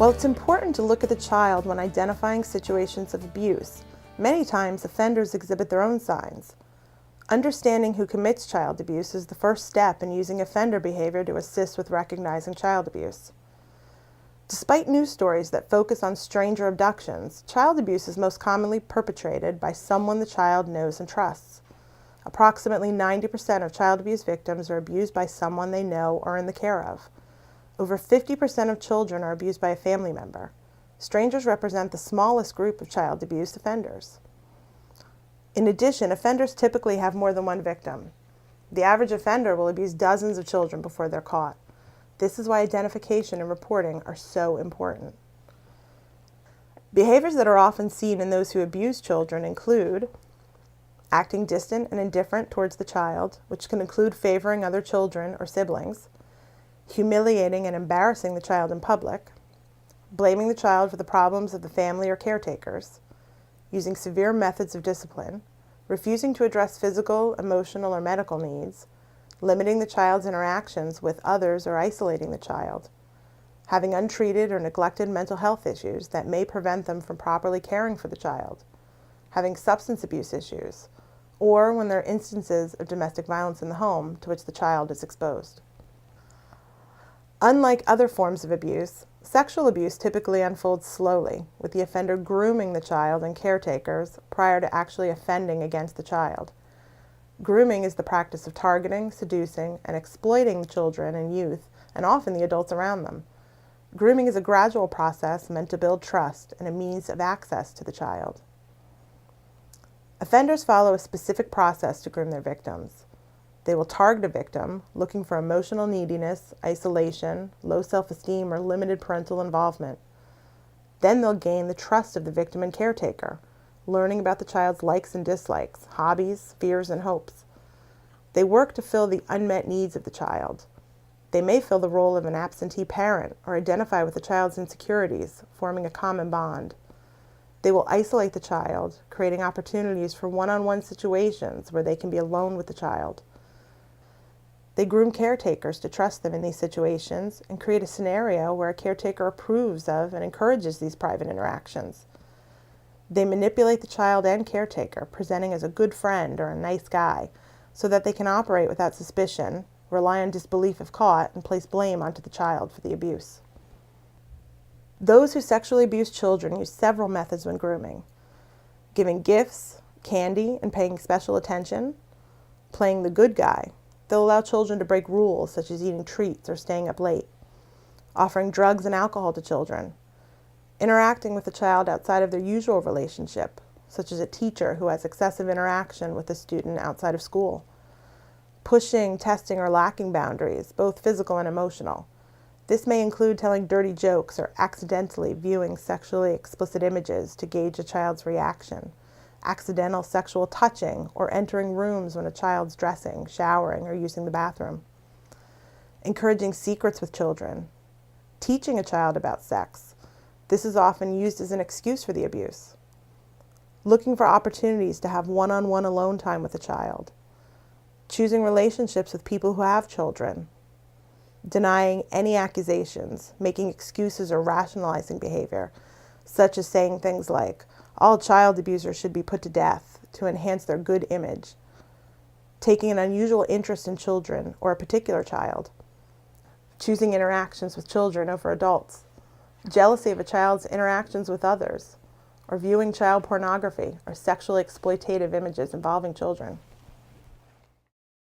While it's important to look at the child when identifying situations of abuse, many times offenders exhibit their own signs. Understanding who commits child abuse is the first step in using offender behavior to assist with recognizing child abuse. Despite news stories that focus on stranger abductions, child abuse is most commonly perpetrated by someone the child knows and trusts. Approximately 90% of child abuse victims are abused by someone they know or are in the care of. Over 50% of children are abused by a family member. Strangers represent the smallest group of child abuse offenders. In addition, offenders typically have more than one victim. The average offender will abuse dozens of children before they're caught. This is why identification and reporting are so important. Behaviors that are often seen in those who abuse children include acting distant and indifferent towards the child, which can include favoring other children or siblings, humiliating and embarrassing the child in public, blaming the child for the problems of the family or caretakers, using severe methods of discipline, refusing to address physical, emotional, or medical needs, limiting the child's interactions with others or isolating the child, having untreated or neglected mental health issues that may prevent them from properly caring for the child, having substance abuse issues, or when there are instances of domestic violence in the home to which the child is exposed. Unlike other forms of abuse, sexual abuse typically unfolds slowly, with the offender grooming the child and caretakers prior to actually offending against the child. Grooming is the practice of targeting, seducing, and exploiting children and youth, and often the adults around them. Grooming is a gradual process meant to build trust and a means of access to the child. Offenders follow a specific process to groom their victims. They will target a victim, looking for emotional neediness, isolation, low self-esteem, or limited parental involvement. Then they'll gain the trust of the victim and caretaker, learning about the child's likes and dislikes, hobbies, fears, and hopes. They work to fill the unmet needs of the child. They may fill the role of an absentee parent or identify with the child's insecurities, forming a common bond. They will isolate the child, creating opportunities for one-on-one situations where they can be alone with the child. They groom caretakers to trust them in these situations and create a scenario where a caretaker approves of and encourages these private interactions. They manipulate the child and caretaker, presenting as a good friend or a nice guy, so that they can operate without suspicion, rely on disbelief if caught, and place blame onto the child for the abuse. Those who sexually abuse children use several methods when grooming: giving gifts, candy, and paying special attention, playing the good guy. They'll allow children to break rules such as eating treats or staying up late, offering drugs and alcohol to children, interacting with the child outside of their usual relationship, such as a teacher who has excessive interaction with a student outside of school, pushing, testing, or lacking boundaries, both physical and emotional. This may include telling dirty jokes or accidentally viewing sexually explicit images to gauge a child's reaction, accidental sexual touching, or entering rooms when a child's dressing, showering, or using the bathroom, encouraging secrets with children, teaching a child about sex. This is often used as an excuse for the abuse. Looking for opportunities to have one-on-one alone time with a child. Choosing relationships with people who have children. Denying any accusations, making excuses or rationalizing behavior, such as saying things like, "All child abusers should be put to death," to enhance their good image. Taking an unusual interest in children or a particular child. Choosing interactions with children over adults. Jealousy of a child's interactions with others, or viewing child pornography or sexually exploitative images involving children.